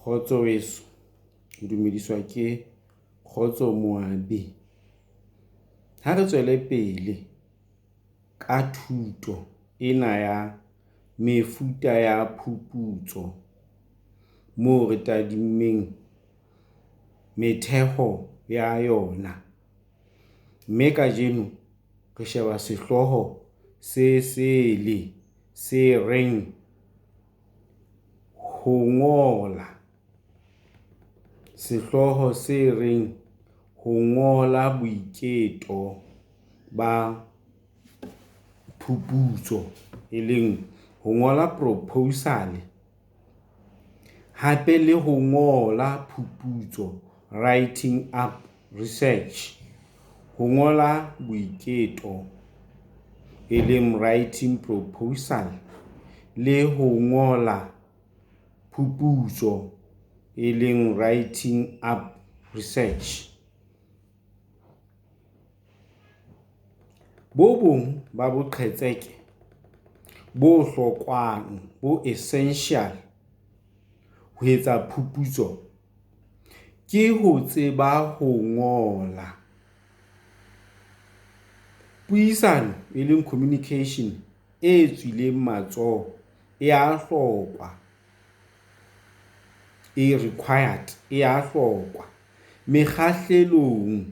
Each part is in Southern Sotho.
Kgotso weso, ke dumediswa ke Kgotso Moabi. Ha re tswele pele ka thuto ena ya mefuta ya phuputso moo re tadimmeng metheho ya yona. Mme kajeno re sheba sehloho se sele se reng ho ngola. Sehloho se reng ho ngola boiketo ba phuputso, e leng ho ngola proposal, hape le ho ngola phuputso, writing up research, ho ngola boiketo, e leng writing proposal, le ho ngola phuputso, e leng writing up research. Bo bong ba boqhetseke bo hlokwang, bo essential ho etsa phuputso ke ho tseba ho ngola. Puisano, e leng communication, e tswileng matsoho e a hlokwa, e required, e a hlokwa mekgahlelong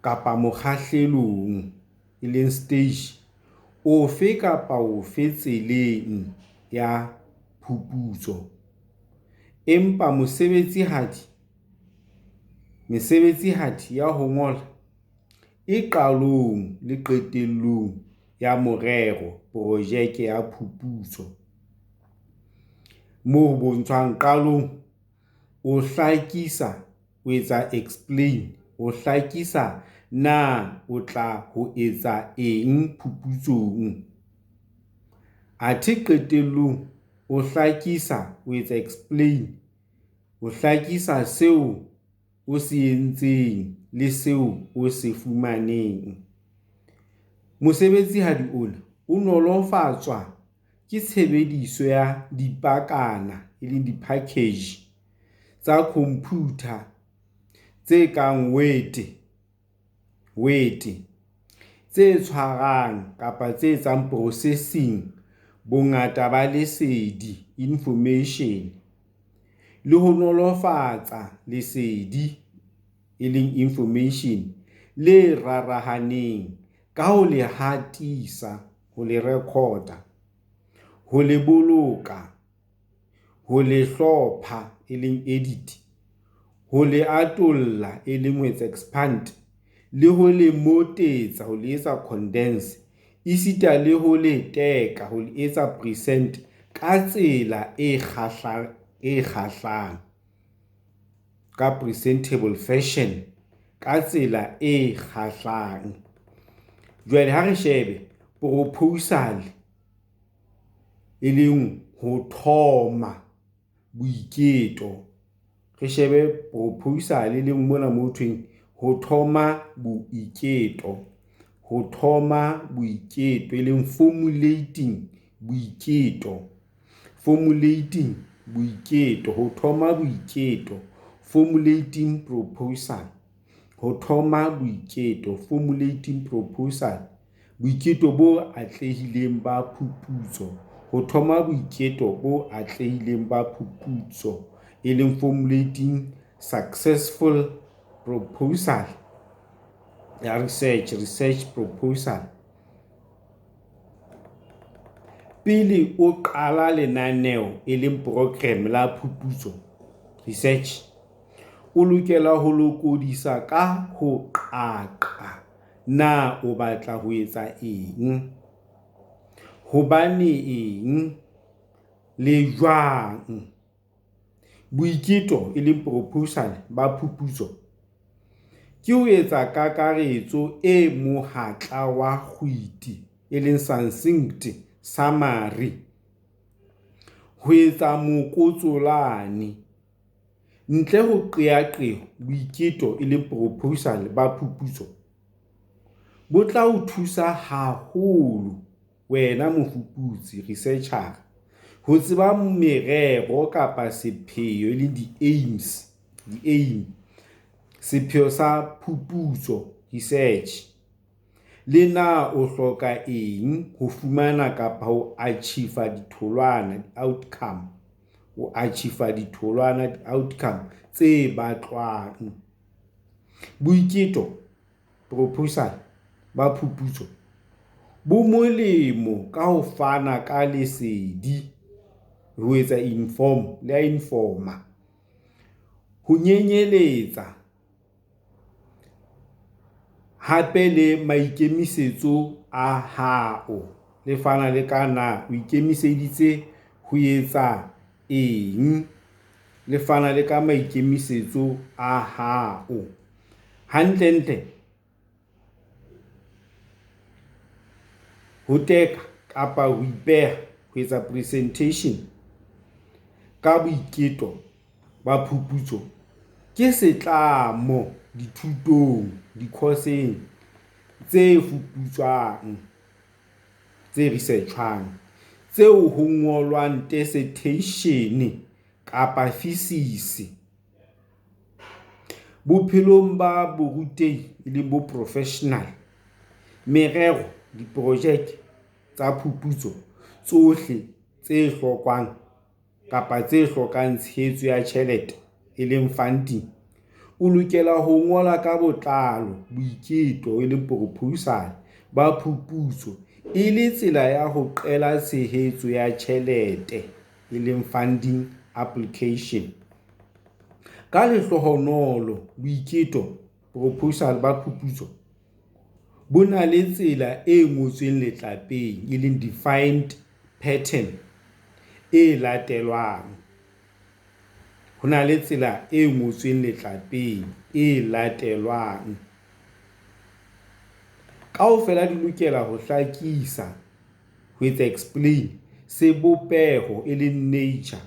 kapa mokgahlelong, e leng stage ofe kapa ofe tseleng ya phuputso. Empa mesebetsihadi ya ho ngola e qalong le qetellong ya morero, projeke ya phuputso, moo bontshwang qalong o hlakisa, o etsa explain, o hlakisa na o tla ho etsa eng phuputsong. Athe qetellong o hlakisa, o etsa explain, o hlakisa seo o se entseng le seo o se fumaneng. Mosebetsihadi ona o nolofatswa ke tshebediso ya dipakana, e leng di-package tsa computer tse kang Word, tse tshwarang kapa tse etsang processing bongata ba lesedi, information, le ho nolofatsa lesedi, e leng information, le rarahaneng ka ho le hatisa, ho le recorder, ho le boloka, ho le hlopha, e leng edit, ho le atolla, e leng ho etsa expand, le ho le motetsa, ho le etsa condense, esita le ho le teka, ho le etsa present ka tsela e kgahlang, ka presentable fashion, ka tsela e kgahlang. Jwale ha re shebe proposal, e leng ho thoma boiketo. Re shebe proposal, e leng mona moo thweng ho thoma boiketo, ho thoma boiketo, e leng formulating boiketo, formulating boiketo, ho thoma boiketo, formulating proposal, ho thoma boiketo, formulating proposal, boiketo bo atlehileng ba phuputso, ho thoma boiketo bo atlehileng ba phuputso, e leng formulating successful proposal ya research proposal. Pele o qala lenaneo, e leng program la phuputso, research, o lokela ho lokodisa ka ho qaqa na o batla ho etsa eng, hobane eng, le jwang. Boiketo, e leng proposal ba phuputso, ke ho etsa kakaretso e mohatla wa kgwiti, e leng succinct summary, ho etsa mokotsolane. Ntle ho qeaqeo, boiketo, e leng proposal ba phuputso, bo tla o thusa haholo wena mofuputsi, researcher, Ho tseba merero kapa sepheo le di-aims, di-aim, sepheo sa phuputso, research. Le na o hloka eng ho fumana kapa ho achieve ditholwana, di-outcome. Ho achieve ditholwana, di-outcome tse batlwang. Boiketo, proposal, ba phuputso bo molemo ka ho fana ka lesedi, ho etsa informa, ho nyenyeletsa hape le maikemisetso a hao, le fana le ka na o ikemiseditse ho etsa eng, le fana le ka maikemisetso a hao. Hantlentle ho teka kapa ho ipeha ho etsa presentation ka boiketo ba phuputso ke setlamo dithutong, di-courseng tse fuputswang, tse researchwang, tseo ho ngolwang dissertation kapa thesis. Bophelong ba borutehi le bo professional, merero, diprojeke tsa phuputso tsohle tse hlokwang kapa tse hlokang tshehetso ya tjhelete, e leng funding, o lokela ho ngola ka botlalo boiketo, e leng proposal, ba phuputso e le tsela ya ho qela tshehetso ya tjhelete, e leng funding application. Ka lehlohonolo, boiketo, proposal, ba phuputso bo na le tsela e ngotsweng letlapeng, e leng defined pattern e latelwang. Ho na le tsela e ngotsweng letlapeng e latelwang. Kaofela di lokela ho hlakisa, ho etsa explain, sebopeho, e leng nature,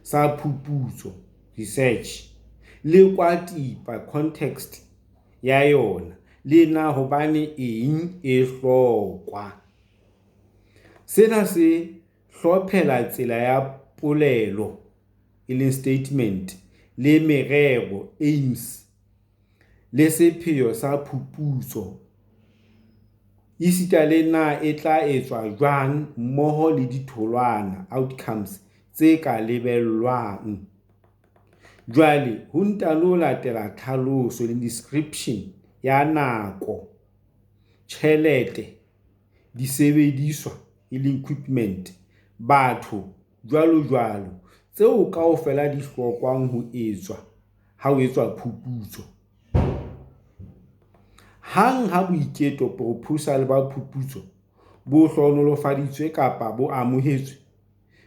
sa phuputso, research, le kwatipa, context ya yona, le na hobane eng e hlokwa. Sena se hlophela tsela ya polelo, e leng statement, le merero, aims, le sepheo sa phuputso, esita le na e tla etswa jwang mmoho le ditholwana, outcomes, tse ka lebellwang. Jwale ho ntano latela tlhaloso le description ya nako, tjhelete, disebediswa, e leng equipment, batho, jwalo jwalo, tseo kaofela di hlokwang ho etswa ha ho etswa phuputso. Hang ha boiketo, proposal, ba phuputso bo hlohonolofaditswe kapa bo amohetswe,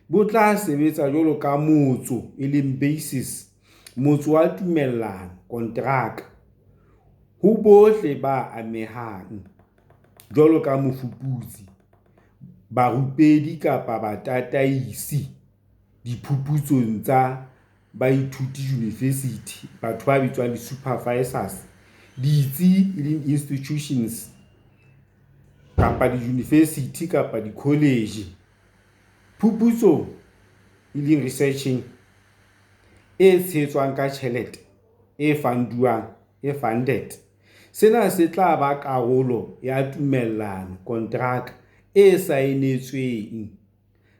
bo tla sebetsa jwalo ka motso, e leng basis, motso wa tumellano, kontraka, ho bohle ba amehang, jwalo ka mofuputsi, barupedi kapa batataisi diphuputsong tsa baithuti university, batho ba bitswang di-supervisors, ditsi, e leng institutions, kapa di-university kapa di-college. Phuputso, e leng researching, e tshehetswang ka tjhelete, e funduwang, e funded. Sena se tla ba karolo ya tumellano, contract, e saenetsweng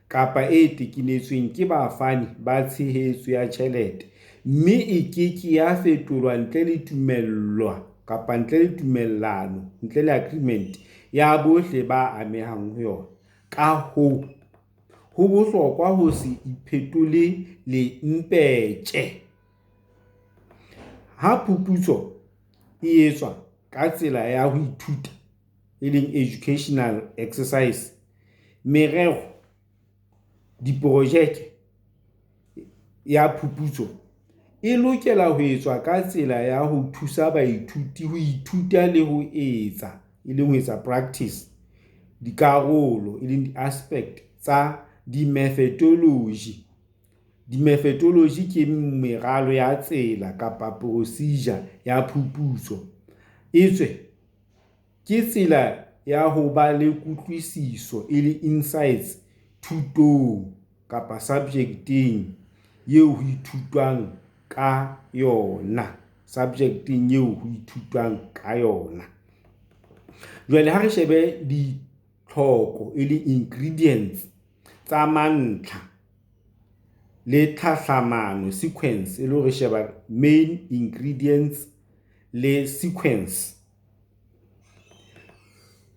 kapa e tekenetsweng ke bafani ba tshehetso ya tjhelete, mme e keke ya fetolwa ntle le tumellwa kapa ntle le tumellano, ntle le agreement ya bohle ba amehang ho yona. Ka hoo, ho bohlokwa ho se iphetole lempetje. Ha phuputso e etswa ka tsela ya ho ithuta, e leng educational exercise, merero, diprojeke ya phuputso e lokela ho etswa ka tsela ya ho thusa baithuti ho ithuta le ho etsa, e leng ho etsa practice, dikarolo, e leng di-aspect tsa di-methodology. Di-methodology ke meralo ya tsela kapa procedure ya phuputso. Etswe ke tsela ya ho ba le kutlwisiso, e le insights, thutong kapa subjecteng eo ho ithutwang ka yona. Subjecteng eo ho ithutwang ka yona. Jwale ha re shebe ditlhoko ingredients tsa mantlha le tlhahlamano sequence re sheba main ingredients le sequence.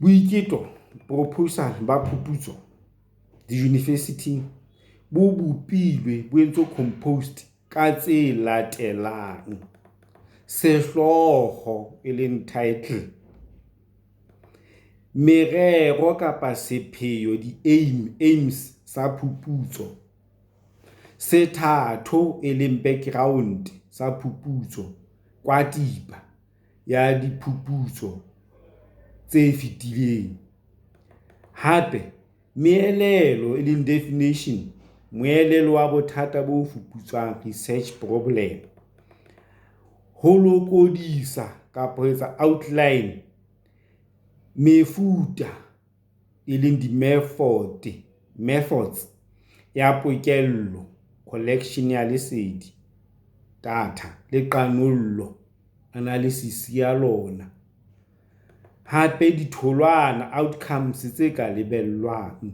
Boiketo proposal ba phuputso di-university bo bopilwe bo entse composed ka tse latelang. Sehloho title, merero kapa sepheo aims sa phuputso, sethatho background sa phuputso, kwatiba ya diphuputso tse fetileng. Hape meelelo definition, moelelo wa bothata bo fuputswang, research problem. Holokodisa kapa etsa outline, mefuta methods ya pokello, collection ya lesedi, data le qanollo, analysis ya lona. Hape ditholwana, outcomes tse ka lebellwang.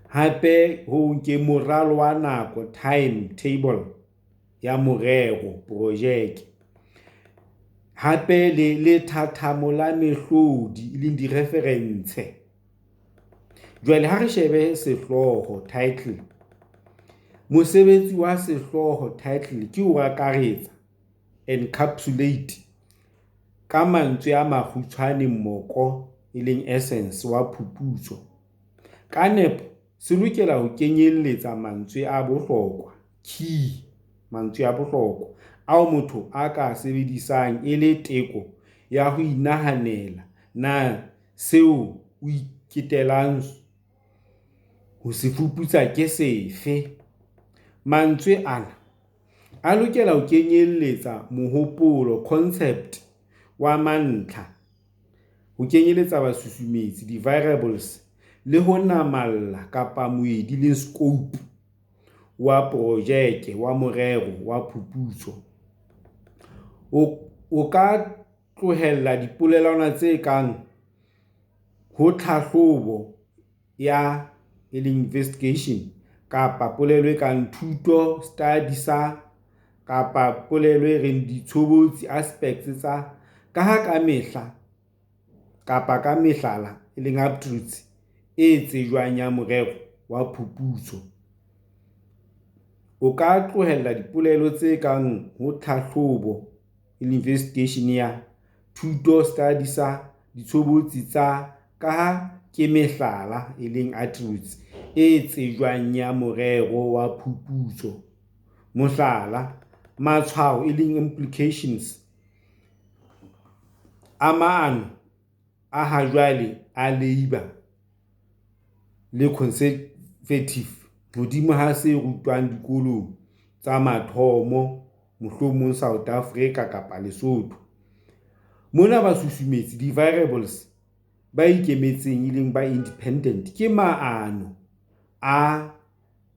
Hape ho nke moralo wa nako, timetable ya morero, project. Hape le thathamo la mehlodi di-reference. Jwale ha re shebe sehloho, title, mosebetsi wa sehloho, title, ke ho akaretsa, encapsulate, ka mantswe a makgutshwane mmoko essence wa phuputso. Ka nepo se lokela ho kenyelletsa mantswe a bohlokwa, key, mantswe a bohlokwa ao motho a ka sebedisang teko ya ho inahanela na seo o iketelang ho se fuputsa ke sefe. Mantswe ana a lokela ho kenyelletsa mohopolo, concept wa mantlha, ho kenyeletsa basusumetsi, di-variables, le ho namalla kapa moedi le scope wa projeke, wa morero wa phuputso. O ka tlohella dipolelwana tse kang ho tlhahlobo ya investigation, kapa polelo e kang thuto, study sa, kapa polelo e reng ditshobotsi, aspects tsa, ka mehla kapa ka mehlala up-truths e tsejwang ya morero wa phuputso. O ka tlohella dipolelo tse kang ho tlhahlobo, investigation ya, thuto, study sa, ditshobotsi tsa, ke mehlala attributes e tsejwang ya morero wa phuputso. Mohlala, matshwao implications a maano a ha jwale a labour le conservative hodimo ha se rutwang dikolong tsa mathomo, mohlomong South Africa kapa Lesotho. Mona basusumetsi, di-variables ba ikemetseng ba independent, ke maano a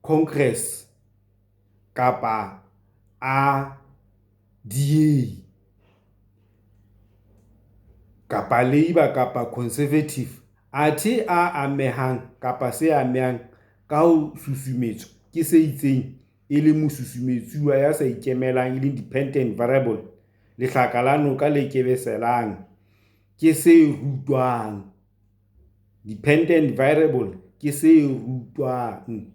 Congress kapa a DA kapa Labour kapa Conservative, athe a amehang kapa se amehang ka ho susumetswa ke se itseng mosusumetsuwa ya sa ikemelang independent variable, lehlaka la noka le kebeselang, ke se rutwang. Dependent variable ke se rutwang.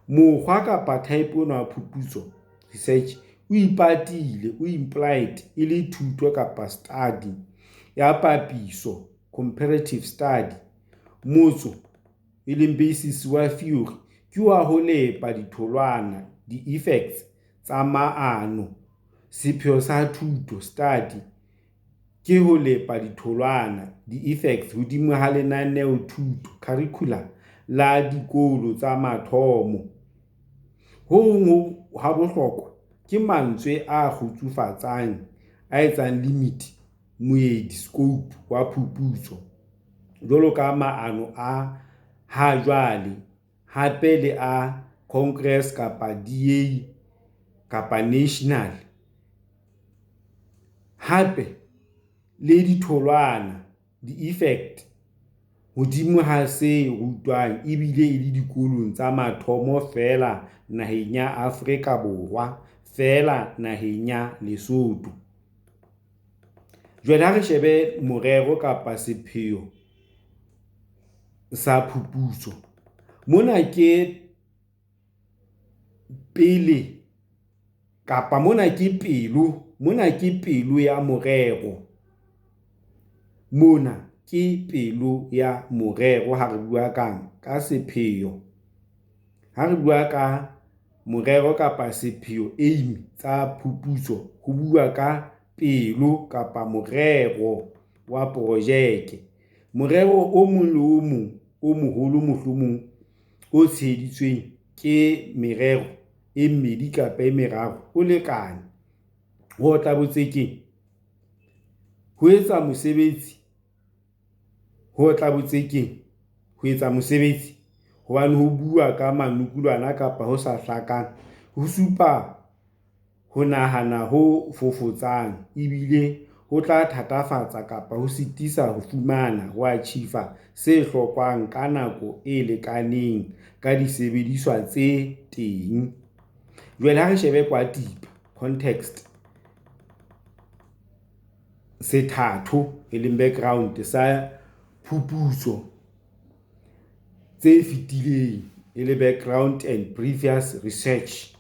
Mokgwa kapa type wa phuputso, research, o ipatile, o implied thuto kapa study ya papiso, comparative study. Motso basis wa theory ke wa ho lepa ditholwana, di-effects tsa maano. Sepheo sa thuto, study, ke ho lepa ditholwana, di-effects hodimo ha lenaneo thuto, curriculum, la dikolo tsa mathomo. Ho ha bohlokwa ke mantswe a kgutsufatsang, a etsang limit, moedi, scope wa phuputso, jwalo ka maano a ha jwale hape le a Congress kapa DA kapa national, hape le ditholwana, di-effect hodimo ha se rutwang ebile e le dikolong tsa mathomo fela naheng ya Afrika Borwa, fela naheng ya Lesotho. Jwale ha re shebe morero kapa sepheo sa phuputso, mona ke pele kapa mona ke pelo ya morero, mona ke pelo ya morero ha re bua ka sepheo, ha re bua ka morero kapa sepheo, aim tsa phuputso, ho bua ka pelo kapa morero wa projeke. Morero o mong le o mong o moholo mohlomong o tsheheditsweng ke merero e mmedi kapa e meraro o lekane. Ho tla botsekeng ho etsa mosebetsi, hobane ho bua ka manukulwana kapa ho sa hlakang ho supa ho nahana ho fofotsang, ebile ho tla thatafatsa kapa ho sitisa ho fumana, ho achieve se hlokwang ka nako e lekaneng ka disebediswa tse teng. Jwale ha re shebe kwatipa, context, sethatho e leng background sa phuputso tse fetileng e le background and previous research.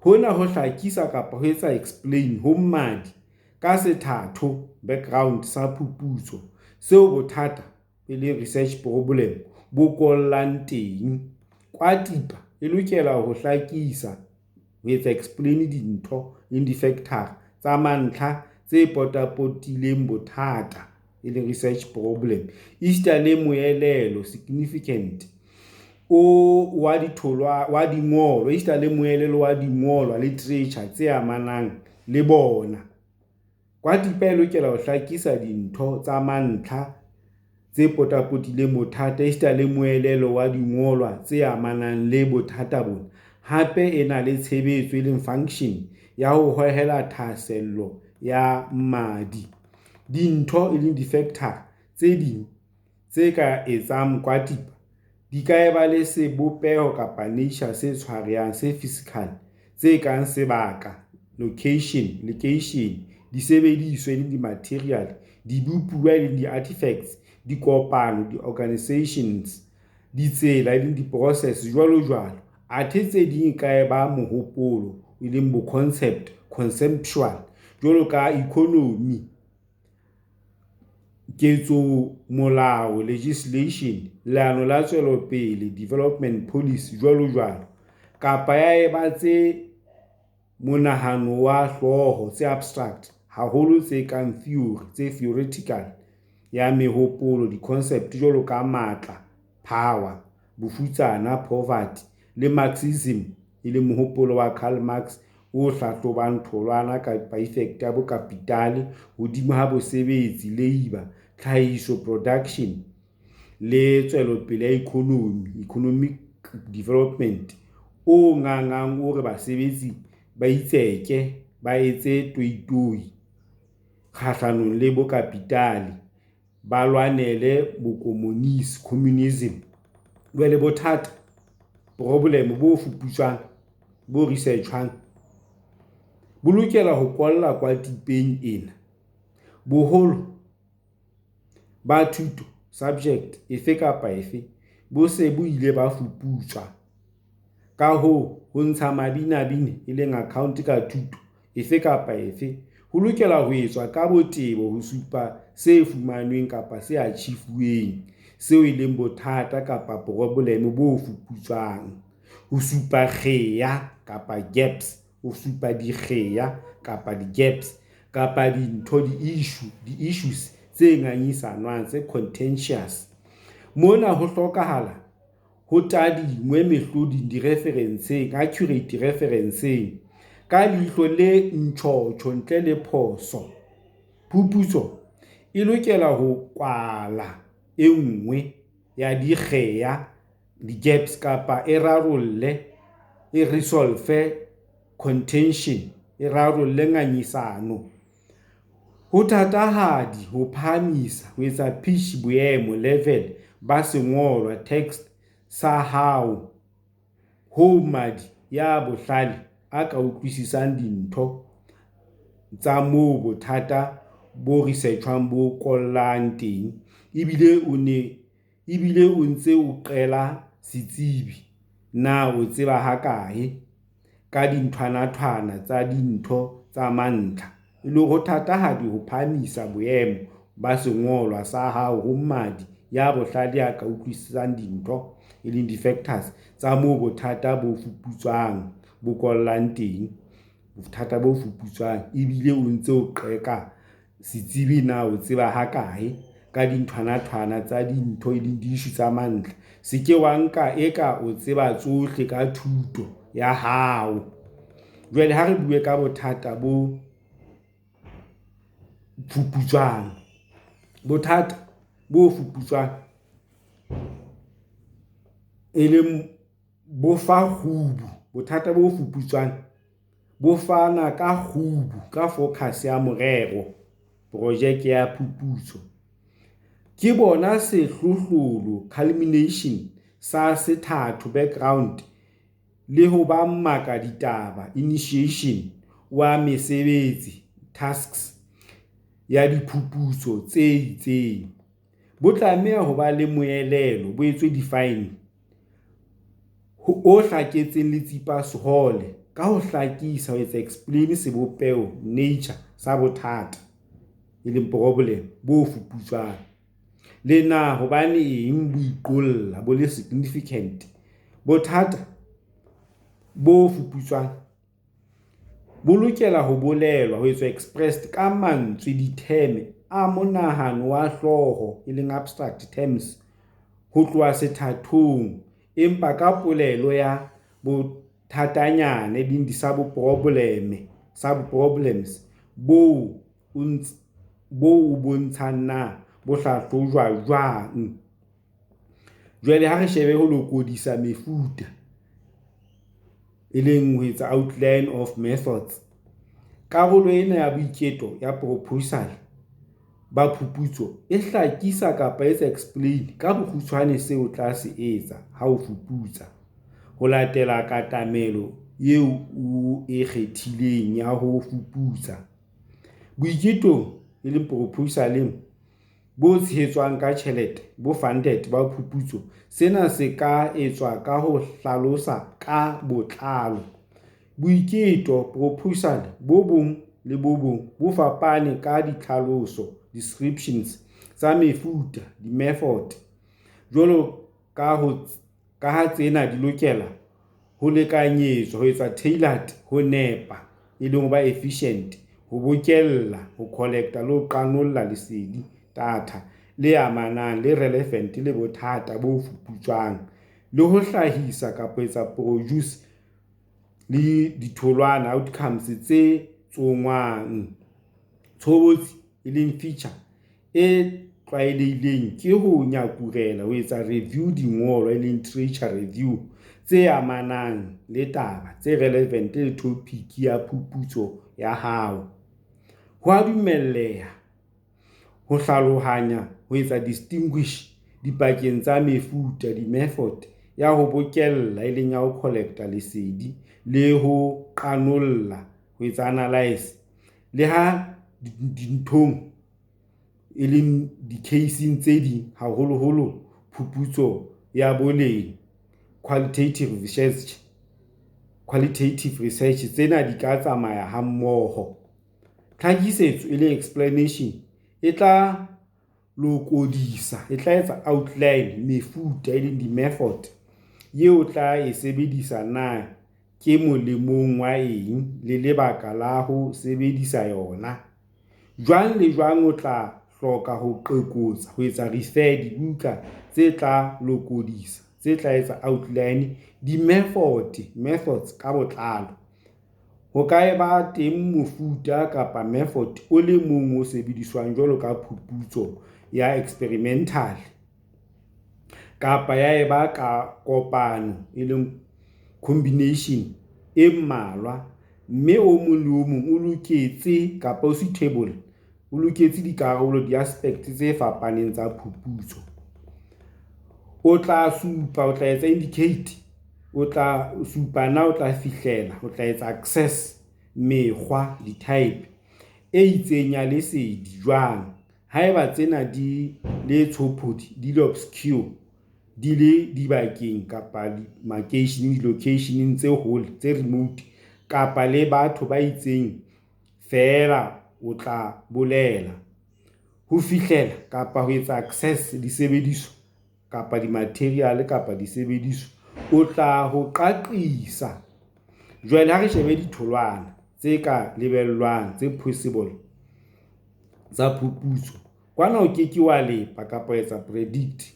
Hona ho hlakisa kapa ho etsa explain ho mmadi ka sethatho, background sa phuputso, seo bothata e le research problem bo kollang teng. Kwatipa e lokela ho hlakisa, ho etsa explain dintho in di-factor tsa mantlha tse potapotileng bothata e le research problem, isita le moelelo significant wa dingolwa, isita le moelelo wa dingolwa literature tse amanang le bona. Kwatipa e lokela ho hlakisa dintho tsa mantlha tse potapotileng bothata, isita le moelelo wa dingolwa tse amanang le bothata bona. Hape e na le tshebetso e leng function ya ho hohela thahasello ya mmadi. Dintho e leng di-factor tse ding tse ka etsang kwatipa di ka eba le sebopeho kapa nature se tshwarehang, se physical, tse kang sebaka, location, disebediswa le di-material, dibupuwa le di-artifacts, dikopano, di-organizations, ditsela le di-process, jwalo jwalo. Athe tse ding ka eba mohopolo e leng bo concept, conceptual, jwalo ka economy, ketso molao, legislation, leano la tswelopele, development policy, jwalo jwalo. Kapa ya eba tse monahano wa hlooho, tse abstract, haholo tse kang theory, tse theoretical ya mehopolo, di-concept jwalo ka matla, power, bofutsana, poverty, le Marxism e le mohopolo wa Karl Marx o hlahlobang tholwana kapa effect ya bokapitale hodimo ha bosebetsi, labour, tlhahiso, production, le tswelopele ya economic development, o ngangang o re basebetsi ba itseke, ba etse toitoi kgahlanong le bokapitale, ba lwanele bokomonisi, communism. Jwale bothata, problem bo fuputswang, bo researchwang, bo lokela ho kwalla kwatipeng ena. Boholo ba thuto, subject efe kapa efe, bo se bo ile ba fuputswa. Ka ho ntsha mabinabine e leng account ka thuto efe kapa efe, ho lokela ho etswa ka botebo ho supa se fumanweng kapa se achieveweng, seo e leng bothata kapa problem bo fuputswang. Ho supa kgeya kapa gaps, ho supa dikgeya kapa di-gaps, kapa dintho, di-issues tse ngangisanwang, tse contentious. Mona ho hlokahala ho tadingwe mehlodi di-referenceng, accurate referenceng, ka leihlo le ntjhotjho ntle le phoso. Phuputso e lokela ho kwala e nngwe ya dikgeya di-gaps kapa e rarolle, e resolve contention, e rarolle ngangisano. Ho thatahadi ho phahamisa ho etsa pitch boemo level ba sengolwa text sa hao ho madi ya bohlale a ka utlwisisang dintho tsa moo bothata bo researchwang bo kollang teng, ebile o ntse o qela setsebi na o tseba hakae ka dinthwana-thwana tsa dintho tsa mantlha. E le ho thatahadi ho phahamisa boemo ba sengolwa sa hao ho madi ya bohlale a ka utlwisisang dintho, e leng di-factors tsa moo bothata bo fuputswang bo kollang teng, bothata bo fuputswang, ebile o ntse o qeka setsebi na o tseba hakae ka dinthwana-thwana tsa dintho, e leng di-issue tsa mantlha. Se ke wa nka eka o tseba tsohle ka thuto ya hao. Jwale ha re bue ka bothata bo fuputswang, bothata bo fuputswang e leng bo fa kgubu. Bothata bo fuputswang bo fana ka kgubu, ka focus ya morero, projeke ya phuputso. Ke bona sehlohlolo, culmination, sa sethatho, background, le ho ba mmaka ditaba, initiation, wa mesebetsi, tasks, ya diphuputso tse itseng. Bo tlameha ho ba le moelelo, bo etswe define, o hlaketseng le tsipa sehole ka ho hlakisa, ho etsa explain sebopeo, nature sa bothata, e leng problem bo fuputswang, le na hobane eng bo iqolla, bo le significant. Bothata bo fuputswang bo lokela ho bolelwa, ho etswa expressed ka mantswe, ditheme a monahano wa hlooho, e leng abstract terms, ho tloha sethathong, empa ka polelo ya bothatanyana, e leng sub-problems bo o bontshang na bo hlahlojwa jwang. Jwale ha re shebe ho lokodisa mefuta, e leng ho etsa outline of methods. Karolo ena ya boiketo ya proposal ba phuputso e hlakisa kapa etsa explain ka bokgutshwane seo tla se etsa ha o fuputsa, ho latela katamelo eo o e kgethileng ya ho fuputsa. Boiketong, e leng proposaleng, bo tshehetswang ka tjhelete, bo funded ba phuputso, sena se ka etswa ka ho hlalosa ka botlalo. Boiketo, proposal, bo bong le bo bong bo fapane ka ditlhaloso, descriptions, tsa mefuta, di-method. Jwalo ka ha tsena di lokela ho lekanyetswa, ho etsa tailored, ho nepa, e leng ho ba efficient, ho bokella, ho collecta le ho qanolla lesedi, data, le amanang le relevant le bothata bo fuputswang, le ho hlahisa kapa etsa produce le ditholwana, outcomes, tse tsongwang. Tshobotsi, e leng feature, e tlwaelehileng ke ho nyakurela, ho etsa review dingolwa, e leng literature review, tse amanang le taba tse relevant le topic ya phuputso ya hao. Ho a dumelleha ho hlalohanya, ho etsa distinguish dipakeng tsa mefuta, di-method ya ho bokella, e leng ya ho collecta lesedi, le ho qanolla, ho etsa analyze, le ha dinthong, e leng di-casing tse ding, haholoholo phuputso ya boleng, qualitative research, tsena di ka tsamaya ha mmoho. Tlhakisetso, e leng explanation, e tla lokodisa, e tla etsa outline, mefuta, e leng di-method, eo tla e sebedisa na ke molemong wa eng le lebaka la ho sebedisa yona. Jwang le jwang o tla hloka ho qekotsa, ho etsa refer dibuka tse tla lokodisa, tse tla etsa outline, methods ka botlalo. Ho ka eba teng mofuta kapa method o le mong o sebediswang jwalo ka phuputso ya experimental. kapa ya eba ka kopano e leng combination e mmalwa, mme o mong le o mong o loketse kapa o suitable o loketse dikarolo di-aspect tse fapaneng tsa phuputso. O tla supa, o tla etsa indicate, o tla supa na o tla fihlela, o tla etsa access, mekgwa, di-type e itseng ya lesedi jwang. Haeba tsena di le tshopodi, di le obscure, di le dibakeng kapa makeisheneng, di-locationeng tse hole, tse remote, kapa le batho ba itseng fela, o tla bolela. Ho fihlela kapa ho etsa access disebediswa kapa di-material kapa disebediswa, o tla ho qaqisa. Jwale ha re shebe ditholwana tse ka lebellwang, tse possible tsa phuputso, kwana o keke wa lepa kapa etsa predict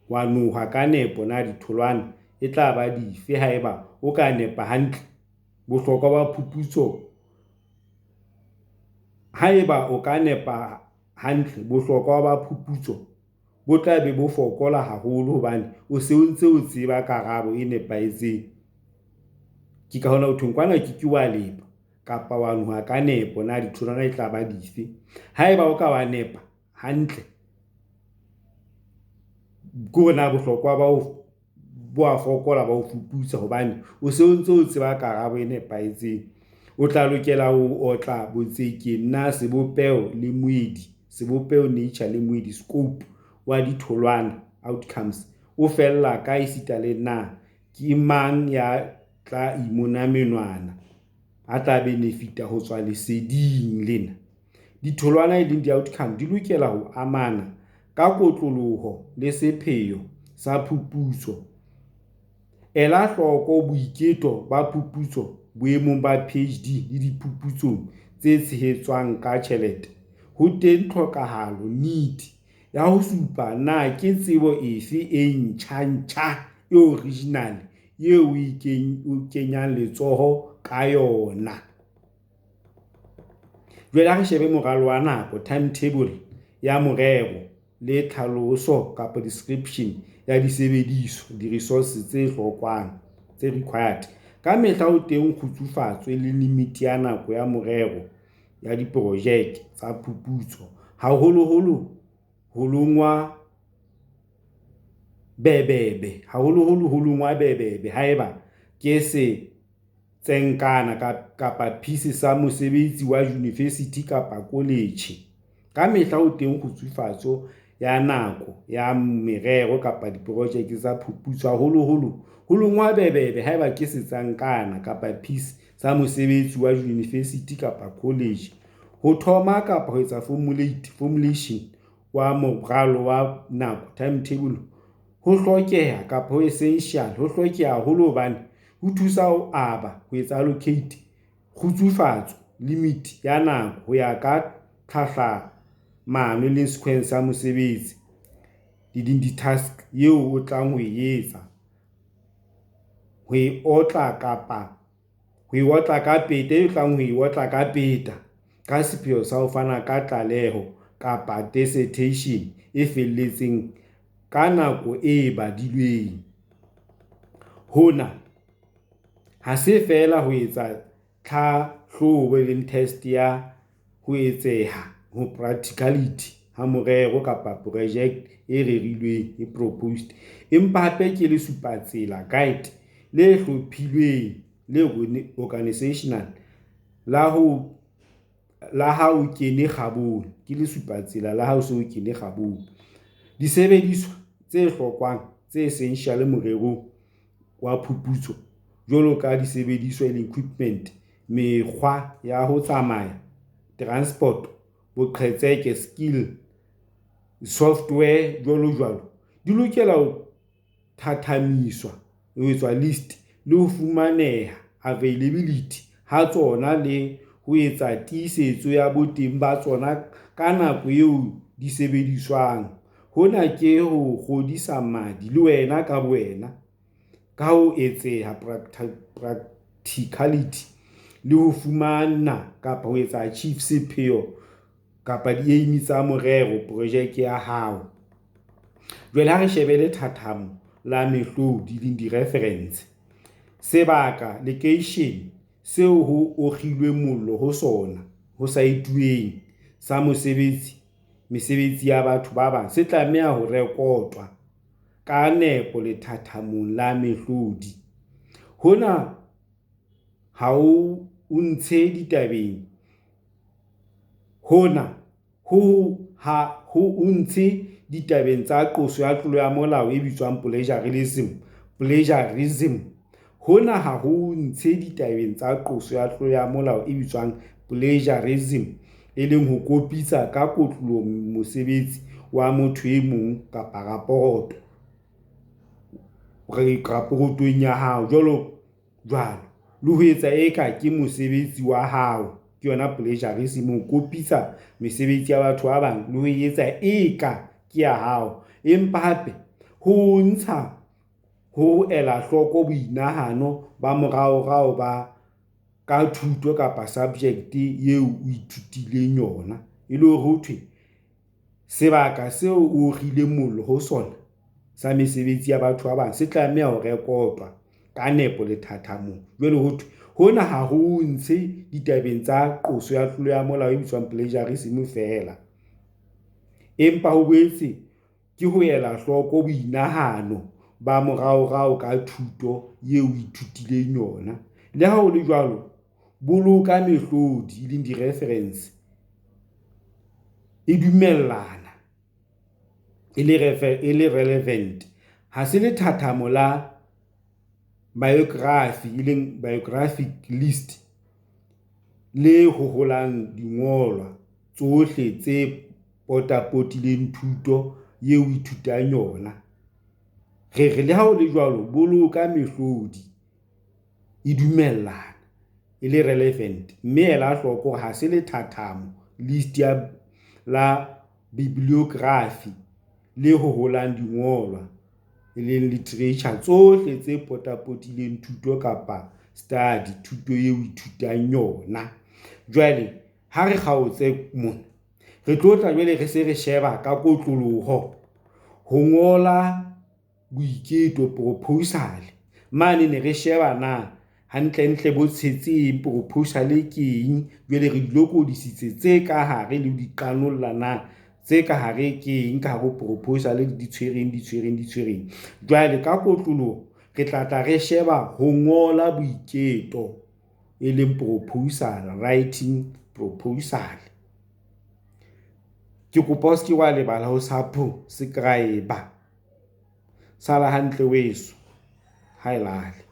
wa noha ka nepo na ditholwana e tla ba dife. Haeba o ka nepa hantle bohlokwa ba phuputso, haeba o ka nepa hantle bohlokwa ba phuputso bo tla be bo fokola haholo, hobane o se o ntse o tseba karabo e nepahetseng. Ke ka hona ho thweng kwana ke wa lepa kapa wa noha ka nepo na ditholwana e tla ba dife. Haeba o ka wa nepa hantle, ke hona bohlokwa ba bo a fokola ba ho fuputsa, hobane o se o ntse o tseba karabo e nepahetseng. O tla lokela ho otla botsekeng na sebopeho le moedi, sebopeho nature le moedi, scope wa ditholwana, outcomes, o fella ka esita le na ke mang ya tla imona menwana a tla benefita ho tswa leseding lena. Ditholwana e leng di-outcome di lokela ho amana ka kotloloho le sepheo sa phuputso. Ela hloko boiketo ba phuputso boemong ba PhD le diphuputsong tse tshehetswang ka tjhelete. Ho teng tlhokahalo, need, ya ho supa na ke tsebo efe e ntjha e original eo o kenyang letsoho ka yona. Jwale re shebe moralo wa nako, timetable ya morero le tlhaloso kapa description ya disebediswa, di-resources tse hlokwang, tse required. Ka mehla ho teng kgutsufatso le limit ya nako ya morero ya diprojeke tsa phuputso, haholoholo ho longwa bebebe, haeba ke se tsenkana kapa piece sa mosebetsi wa university kapa college. Ka mehla ho teng kgutsufatso ya nako ya merero kapa diprojeke tsa phuputso, haholoholo ho longwa bebebe haeba ke se tsenkana kapa piece sa mosebetsi wa university kapa college. Ho thoma kapa ho etsa formulation wa moralo wa nako, timetable, ho hlokeha kapa ho essential, ho hlokeha haholo hobane ho thusa ho aba, ho etsa allocate, kgutsufatso, limit ya nako ho ya ka tlhahlamano le sequence ya mosebetsi di-task eo o tlang ho etsa, ho e otla ka peta e tlang ho e otla ka peta ka sepheo sa ho fana ka tlaleho kapa dissertation e felletseng ka nako e badilweng. Hona ha se fela ho etsa tlhahlobo e leng test ya ho etseha ho practicality ha morero kapa project e rerilweng, e proposed, empa hape ke le supatsela, guide, le hlophilweng, le organizational la ha o kene kgabong, ke le supatsela la ha o se o kene kgabong. Disebediswa tse hlokwang, tse essential morerong wa phuputso, jwalo ka disebediswa e leng equipment, mekgwa ya ho tsamaya, transport, boqhetseke, skill, software, jwalo, di lokela ho thathamiswa, ho etswa list, le ho fumaneha, availability, ha tsona, le ho etsa tiisetso ya boteng ba tsona ka nako eo di sebediswang. Hona ke ho kgodisa madi le wena ka bowena ka ho etseha practicality, le ho fumana kapa ho etsa achieve sepheo kapa di-aim tsa morero projeke ya hao. Jwale ha re shebe lethathamo la mehlodi le di-reference. Sebaka, location, seo ho okgilwe mollo ho sona, ho saituweng sa mesebetsi ya batho ba bang se tlameha ho rekotwa ka nepo lethathamong la mehlodi. Hona ha o ntshe ditabeng ditabeng tsa qoso ya tlolo ya molao e bitswang plagiarism. Hona ha ho ntshe ditabeng tsa qoso ya tlolo ya molao e bitswang plagiarism, e leng ho kopisa ka kotloloho mosebetsi wa motho e mong kapa raporotong ya hao jwalo le ho etsa eka ke mosebetsi wa hao, ke yona plagiarism, ho kopisa mesebetsi ya batho ba bang le ho etsa eka ke ya hao. Empa hape ho ntsha ho ela hloko boinahano ba moraorao ba ka thuto kapa subject eo o ithutileng yona, e le hore ho thwe sebaka seo o kgile mollo ho sona sa mesebetsi ya batho ba bang se tlameha ho rekotwa ka nepo lethathamong. Jwale ho thwe hona ha ho ntshe ditabeng tsa qoso ya tlolo ya molao e bitswang plagiarism fela, empa ho boetse ke ho ela hloko boinahano ba moraorao ka thuto eo o ithutileng yona. Le ha ho le jwalo, boloka mehlodi le di-reference e dumellana, e le relevant. Ha se lethathamo la biography, e leng biographic list, le hoholang dingolwa tsohle tse potapotileng thuto eo o ithutang yona. Re le ha ho le jwalo, boloka mehlodi e dumellana, e le relevant, mme ela hloko ha se lethathamo list la bibliography le hoholang dingolwa, e leng literature tsohle tse potapotileng thuto kapa study, thuto eo o ithutang yona. Jwale ha re kgaotse mona, re tlo tla jwale re se re sheba ka kotloloho ho ngola boiketo, proposal. Mane ne re sheba na hantle bo tshetseng proposal ke eng, jwale re dilokodisitse tse ka hare le di qanolla na tse ka hare ke eng ka ho proposal di tshwereng. Jwale ka kotloloho re tla re sheba ho ngola boiketo, e leng proposal, writing proposal. Ke kopa o se wa lebala ho subscribe. Sala hantle weso, ha elale.